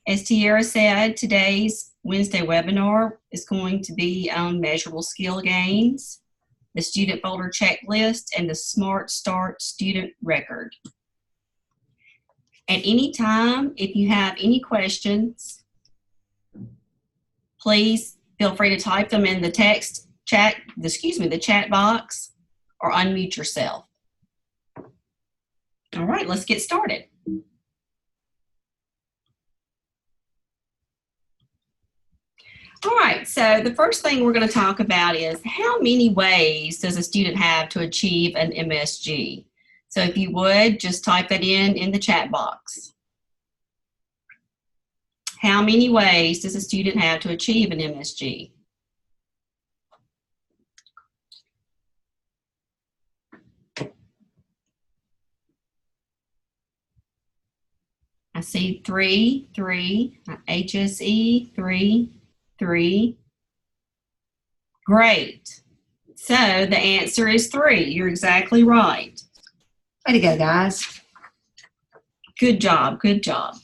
As Tiara said, today's Wednesday webinar is going to be on measurable skill gains, the student folder checklist, and the Smart Start student record. At any time, if you have any questions, please feel free to type them in the the chat box, or unmute yourself. All right, let's get started. All right, so the first thing we're going to talk about is how many ways does a student have to achieve an MSG? So if you would, just type that in the chat box. How many ways does a student have to achieve an MSG? I see 3, HSE, 3. Great. So the answer is 3. You're exactly right. Way to go, guys. Good job, good job.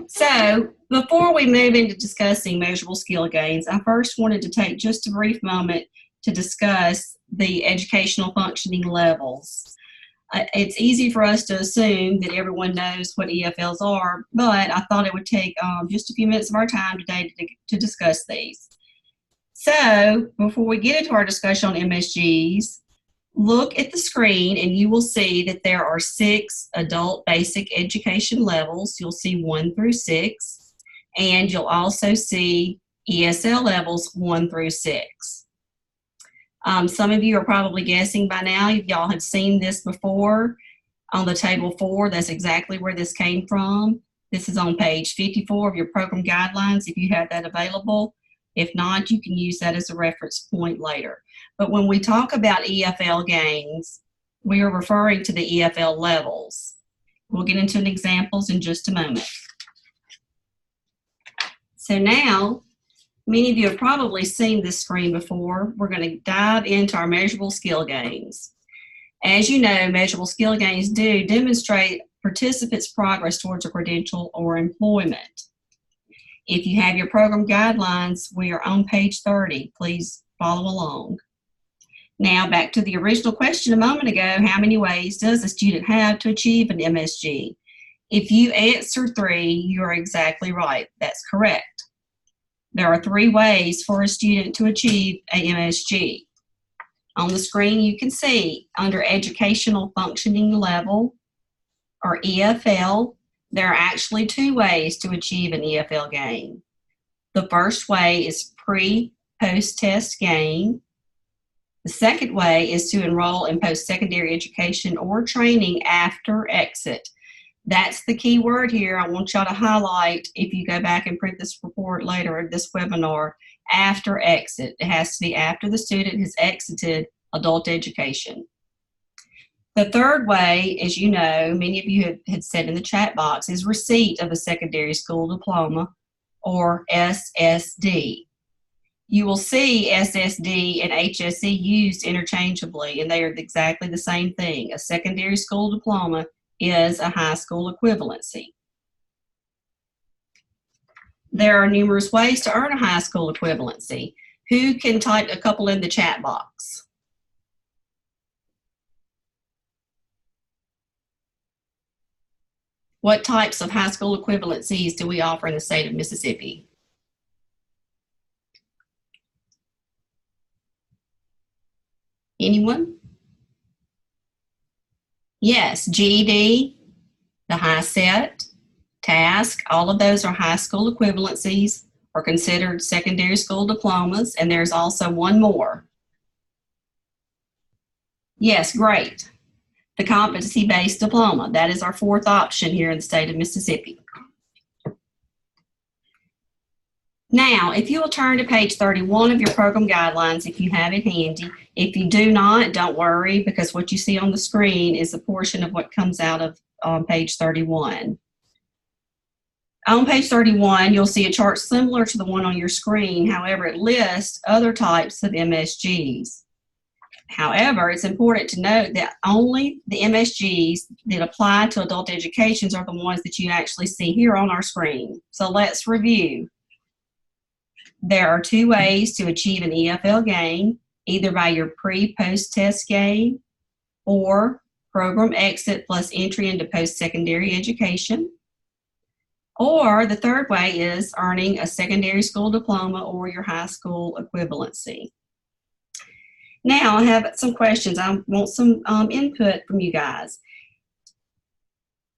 So before we move into discussing measurable skill gains, I first wanted to take just a brief moment to discuss the educational functioning levels. It's easy for us to assume that everyone knows what EFLs are, but I thought it would take just a few minutes of our time today to discuss these. So before we get into our discussion on MSGs, look at the screen and you will see that there are 6 adult basic education levels. You'll see 1 through 6, and you'll also see ESL levels 1 through 6. Some of you are probably guessing by now, y'all have seen this before on the table 4. That's exactly where this came from. This is on page 54 of your program guidelines if you have that available. If not, you can use that as a reference point later. But when we talk about EFL gains, we are referring to the EFL levels. We'll get into examples in just a moment. So now, many of you have probably seen this screen before. We're going to dive into our measurable skill gains. As you know, measurable skill gains do demonstrate participants' progress towards a credential or employment. If you have your program guidelines, we are on page 30. Please follow along. Now, back to the original question a moment ago, how many ways does a student have to achieve an MSG? If you answer 3, you are exactly right. That's correct. There are 3 ways for a student to achieve a MSG. On the screen, you can see under Educational Functioning Level, or EFL, there are actually 2 ways to achieve an EFL gain. The first way is pre-post-test gain. The second way is to enroll in post-secondary education or training after exit. That's the key word here. I want y'all to highlight, if you go back and print this report later in this webinar, after exit. It has to be after the student has exited adult education. The third way, as you know, many of you had said in the chat box, is receipt of a secondary school diploma, or SSD. You will see SSD and HSE used interchangeably, and they are exactly the same thing. A secondary school diploma is a high school equivalency. There are numerous ways to earn a high school equivalency. Who can type a couple in the chat box? What types of high school equivalencies do we offer in the state of Mississippi? Anyone? Yes, GED, the high set, task, all of those are high school equivalencies or considered secondary school diplomas, and there's also one more. Yes, great. The competency-based diploma. That is our 4th option here in the state of Mississippi. Now, if you will turn to page 31 of your program guidelines, if you have it handy. If you do not, don't worry, because what you see on the screen is a portion of what comes out of page 31. On page 31, you'll see a chart similar to the one on your screen. However, it lists other types of MSGs. However, it's important to note that only the MSGs that apply to adult educations are the ones that you actually see here on our screen. So let's review. There are two ways to achieve an EFL gain, either by your pre-post test gain or program exit plus entry into post-secondary education. Or the third way is earning a secondary school diploma or your high school equivalency. Now I have some questions. I want some input from you guys.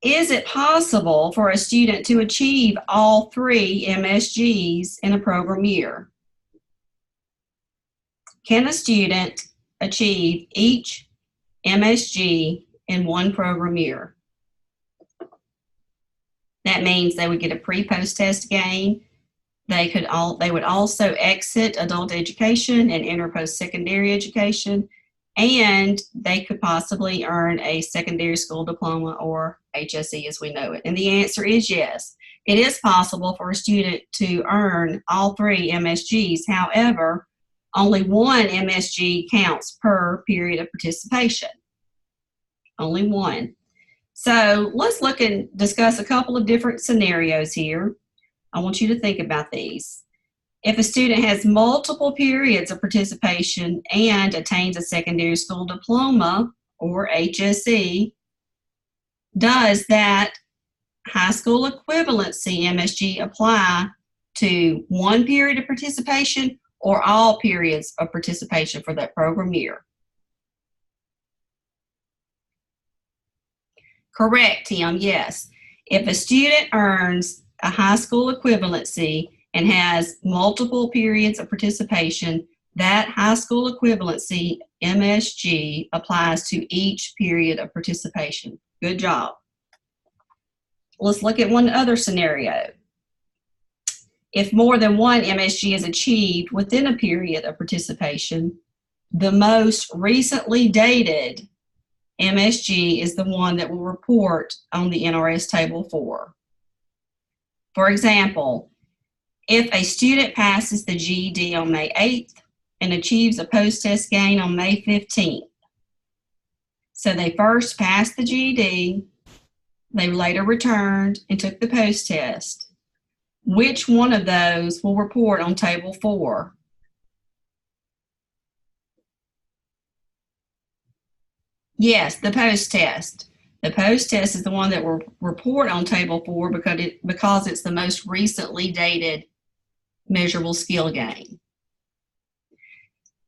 Is it possible for a student to achieve all three MSGs in a program year? Can a student achieve each MSG in one program year? That means they would get a pre-post test gain. They would also exit adult education and enter post-secondary education, and they could possibly earn a secondary school diploma or HSE as we know it. And the answer is yes. It is possible for a student to earn all three MSGs. However, only one MSG counts per period of participation. Only one. So let's look and discuss a couple of different scenarios here. I want you to think about these. If a student has multiple periods of participation and attains a secondary school diploma or HSE, does that high school equivalency MSG apply to one period of participation or all periods of participation for that program year? Correct, Tim, yes. If a student earns a high school equivalency and has multiple periods of participation, that high school equivalency MSG applies to each period of participation. Good job. Let's look at one other scenario. If more than one MSG is achieved within a period of participation, the most recently dated MSG is the one that will report on the NRS Table 4. For example, if a student passes the GED on May 8th and achieves a post-test gain on May 15th, so they first passed the GED, they later returned and took the post-test, which one of those will report on Table 4? Yes, the post-test. The post-test is the one that will report on Table 4 because it's the most recently dated measurable skill gain.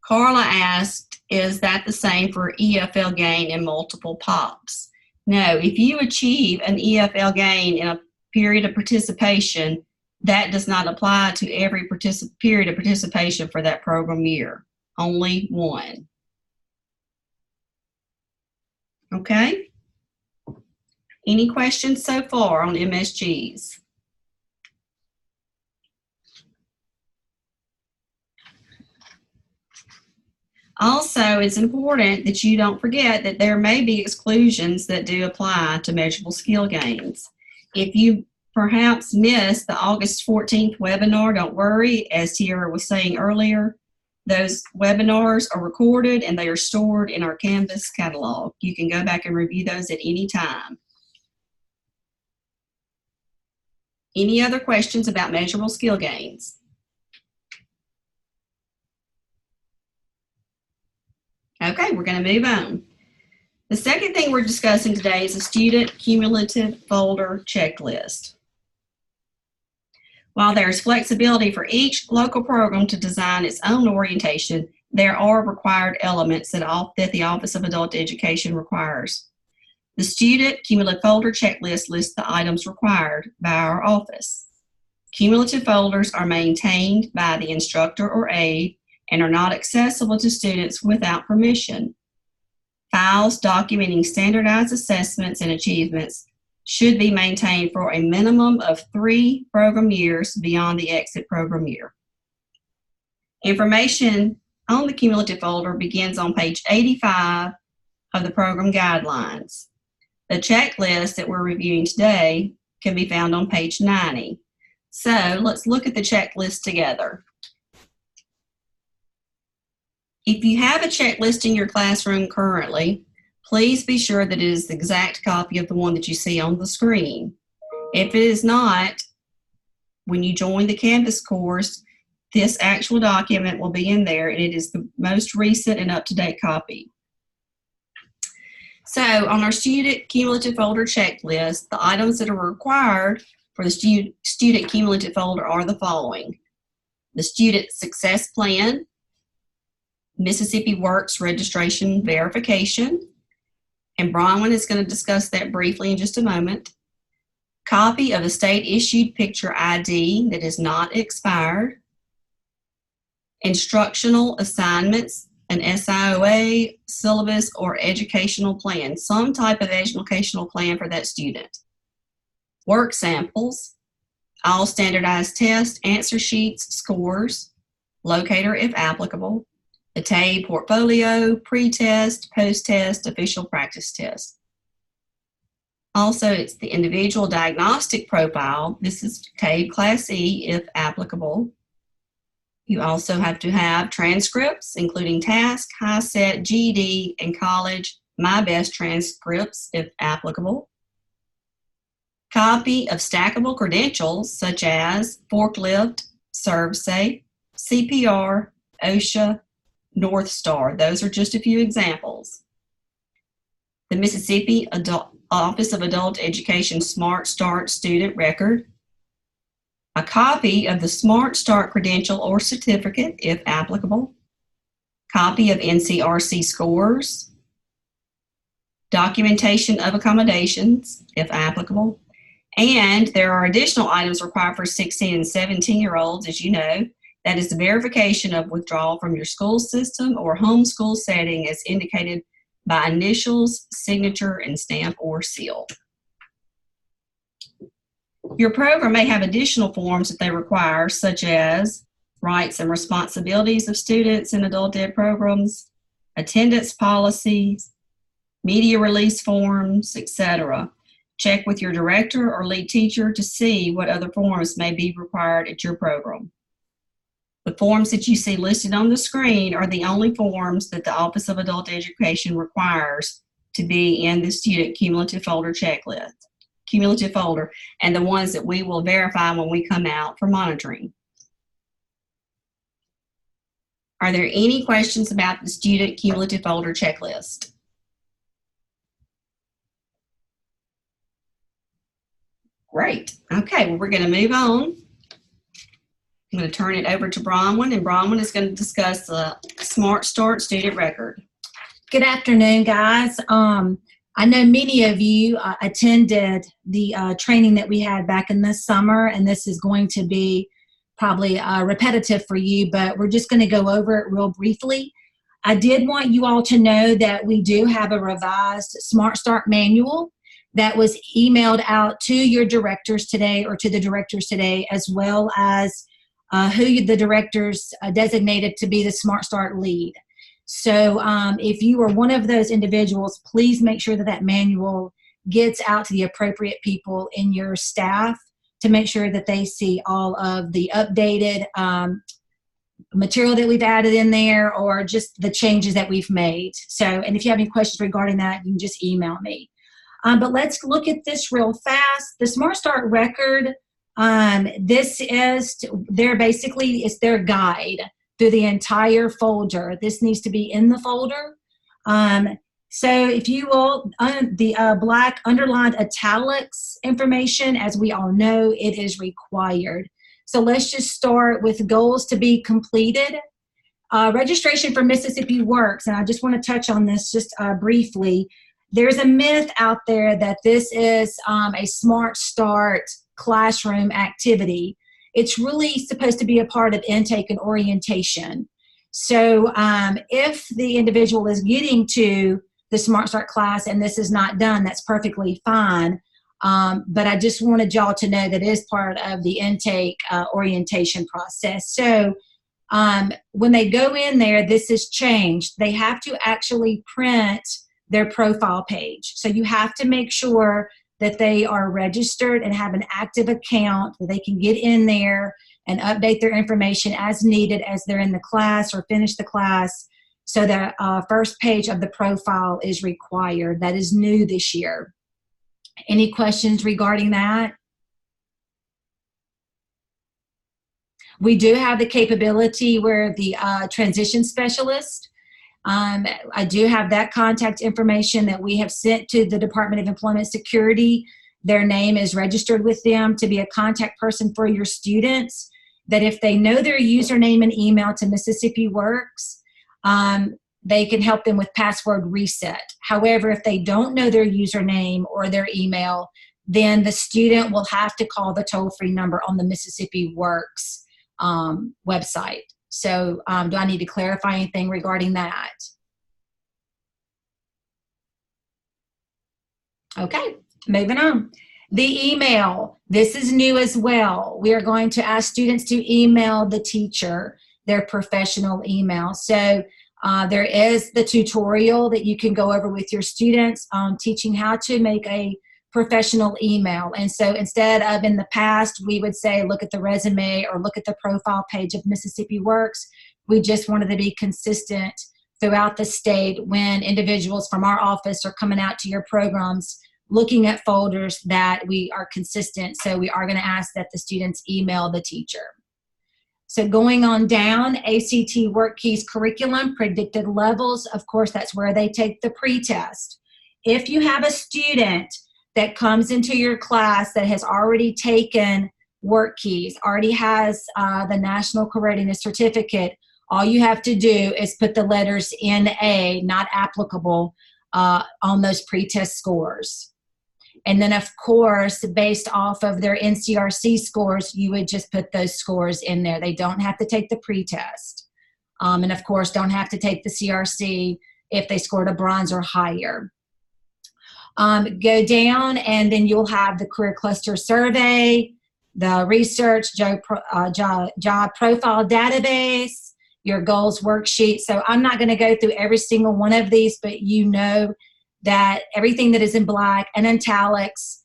Carla asked, is that the same for EFL gain in multiple POPs? No, if you achieve an EFL gain in a period of participation, that does not apply to every period of participation for that program year. Only one. Okay? Any questions so far on MSGs? Also, it's important that you don't forget that there may be exclusions that do apply to measurable skill gains. If you perhaps missed the August 14th webinar, don't worry. As Tiara was saying earlier, those webinars are recorded and they are stored in our Canvas catalog. You can go back and review those at any time. Any other questions about measurable skill gains? Okay, we're going to move on. The second thing we're discussing today is a student cumulative folder checklist. While there's flexibility for each local program to design its own orientation, there are required elements that the Office of Adult Education requires. The student cumulative folder checklist lists the items required by our office. Cumulative folders are maintained by the instructor or aide and are not accessible to students without permission. Files documenting standardized assessments and achievements should be maintained for a minimum of 3 program years beyond the exit program year. Information on the cumulative folder begins on page 85 of the program guidelines. The checklist that we're reviewing today can be found on page 90. So let's look at the checklist together. If you have a checklist in your classroom currently, please be sure that it is the exact copy of the one that you see on the screen. If it is not, when you join the Canvas course, this actual document will be in there, and it is the most recent and up-to-date copy. So on our student cumulative folder checklist, the items that are required for the student cumulative folder are the following: the student success plan, Mississippi Works registration verification, and Bronwyn is going to discuss that briefly in just a moment. Copy of a state-issued picture ID that is not expired. Instructional assignments, an SIOA, syllabus, or educational plan, some type of educational plan for that student. Work samples, all standardized tests, answer sheets, scores, locator if applicable, the TABE portfolio, pre-test, post-test, official practice test. Also, it's the individual diagnostic profile. This is TABE Class E if applicable. You also have to have transcripts, including task, HiSET, GED, and college MyBest transcripts if applicable. Copy of stackable credentials such as forklift, ServSafe, CPR, OSHA, North Star. Those are just a few examples. The Mississippi Office of Adult Education Smart Start student record. A copy of the Smart Start credential or certificate, if applicable. Copy of NCRC scores. Documentation of accommodations, if applicable. And there are additional items required for 16 and 17-year-olds, as you know. That is the verification of withdrawal from your school system or homeschool setting as indicated by initials, signature, and stamp or seal. Your program may have additional forms that they require, such as rights and responsibilities of students in adult ed programs, attendance policies, media release forms, etc. Check with your director or lead teacher to see what other forms may be required at your program. The forms that you see listed on the screen are the only forms that the Office of Adult Education requires to be in the student cumulative folder checklist. Cumulative folder, and the ones that we will verify when we come out for monitoring. Are there any questions about the student cumulative folder checklist? Great. Okay, well, we're going to move on. I'm going to turn it over to Bronwyn, and Bronwyn is going to discuss the Smart Start student record. Good afternoon, guys. I know many of you attended the training that we had back in the summer, and this is going to be probably repetitive for you, but we're just going to go over it real briefly. I did want you all to know that we do have a revised Smart Start manual that was emailed out to your directors today, or to the directors today, as well as who the directors designated to be the Smart Start lead. So if you are one of those individuals, please make sure that that manual gets out to the appropriate people in your staff to make sure that they see all of the updated material that we've added in there, or just the changes that we've made. So, and if you have any questions regarding that, you can just email me. But let's look at this real fast. The Smart Start record, this is it's their guide through the entire folder. This needs to be in the folder. So if you will, the black underlined italics information, as we all know, it is required. So let's just start with goals to be completed. Registration for Mississippi Works, and I just want to touch on this just briefly. There's a myth out there that this is a Smart Start classroom activity. It's really supposed to be a part of intake and orientation. So if the individual is getting to the Smart Start class and this is not done, that's perfectly fine. But I just wanted y'all to know that it is part of the intake orientation process. So when they go in there, this is changed. They have to actually print their profile page. So you have to make sure that they are registered and have an active account, that they can get in there and update their information as needed as they're in the class or finish the class. So the first page of the profile is required. That is new this year. Any questions regarding that? We do have the capability where the transition specialist, I do have that contact information that we have sent to the Department of Employment Security. Their name is registered with them to be a contact person for your students, that if they know their username and email to Mississippi Works, they can help them with password reset. However, if they don't know their username or their email, then the student will have to call the toll-free number on the Mississippi Works website. So do I need to clarify anything regarding that? Okay, moving on. The email, this is new as well. We are going to ask students to email the teacher their professional email. So there is the tutorial that you can go over with your students on teaching how to make a professional email. And so instead of in the past, we would say, look at the resume or look at the profile page of Mississippi Works. We just wanted to be consistent throughout the state when individuals from our office are coming out to your programs, looking at folders, that we are consistent. So we are going to ask that the students email the teacher. So going on down, ACT Work Keys curriculum, predicted levels. Of course, that's where they take the pretest. If you have a student that comes into your class that has already taken Work Keys, already has the National Career Readiness Certificate, all you have to do is put the letters NA, not applicable, on those pretest scores. And then, of course, based off of their NCRC scores, you would just put those scores in there. They don't have to take the pretest. And, of course, don't have to take the CRC if they scored a bronze or higher. Go down, and then you'll have the Career Cluster Survey, the Research Job Profile Database, your Goals Worksheet. So I'm not going to go through every single one of these, but you know that everything that is in black and italics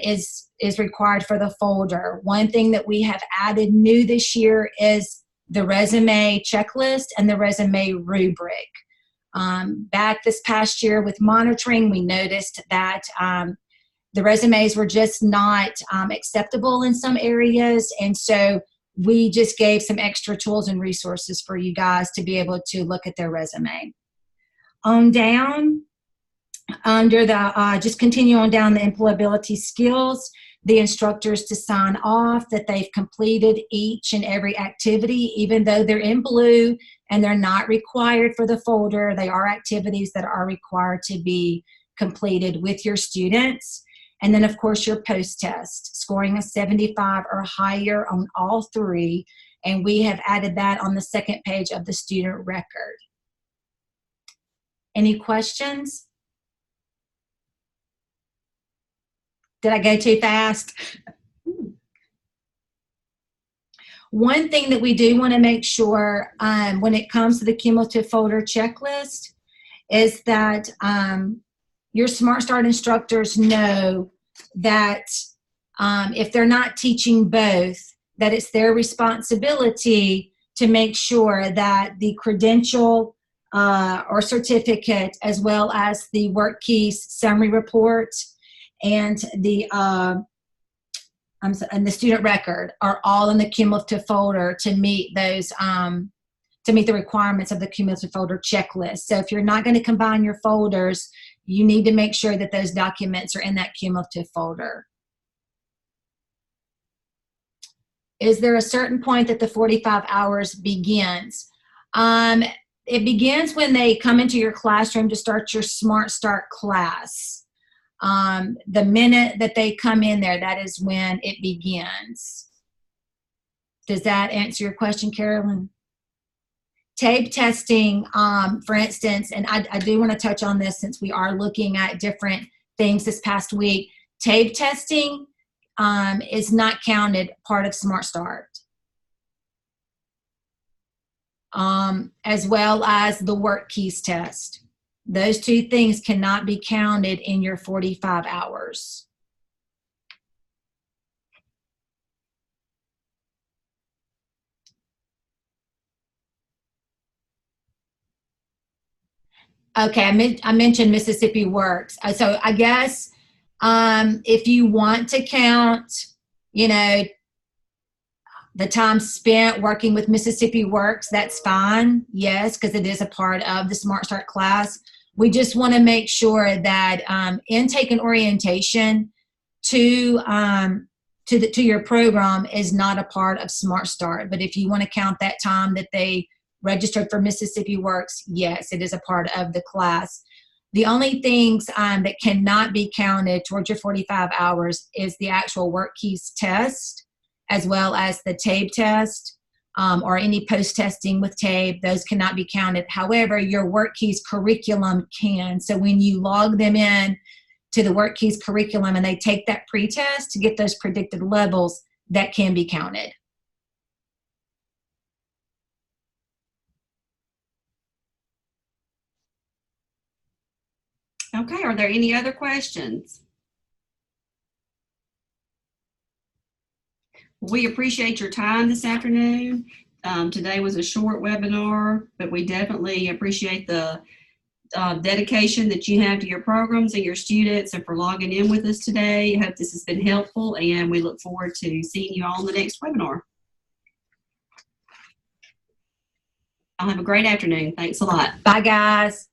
is required for the folder. One thing that we have added new this year is the resume checklist and the resume rubric. Back this past year with monitoring, we noticed that the resumes were just not acceptable in some areas, and so we just gave some extra tools and resources for you guys to be able to look at their resume. On down, under the, just continue on down the employability skills, the instructors to sign off that they've completed each and every activity, even though they're in blue and they're not required for the folder. They are activities that are required to be completed with your students. And then, of course, your post-test, scoring a 75 or higher on all three. And we have added that on the second page of the student record. Any questions? Did I go too fast? One thing that we do want to make sure when it comes to the cumulative folder checklist is that your Smart Start instructors know that if they're not teaching both, that it's their responsibility to make sure that the credential or certificate, as well as the Work Keys summary report and the student record are all in the cumulative folder to meet those to meet the requirements of the cumulative folder checklist. So if you're not going to combine your folders, you need to make sure that those documents are in that cumulative folder. Is there a certain point that the 45 hours begins? It begins when they come into your classroom to start your Smart Start class. The minute that they come in there, that is when it begins. Does that answer your question, Carolyn? TABE testing, for instance, and I do want to touch on this since we are looking at different things this past week. TABE testing is not counted part of Smart Start. As well as the Work Keys test. Those two things cannot be counted in your 45 hours. Okay, I mentioned Mississippi Works. So I guess if you want to count, you know, the time spent working with Mississippi Works, that's fine. Yes, because it is a part of the Smart Start class. We just want to make sure that intake and orientation to your program is not a part of Smart Start. But if you want to count that time that they registered for Mississippi Works, yes, it is a part of the class. The only things that cannot be counted towards your 45 hours is the actual work keys test, as well as the TABE test, or any post-testing with TABE. Those cannot be counted. However, your work keys curriculum can. So when you log them in to the work keys curriculum and they take that pre-test to get those predicted levels, that can be counted. Okay, are there any other questions? We appreciate your time this afternoon. Today was a short webinar, but we definitely appreciate the dedication that you have to your programs and your students, and for logging in with us today. I hope this has been helpful, and we look forward to seeing you all in the next webinar. I'll have a great afternoon. Thanks a lot. Bye, guys.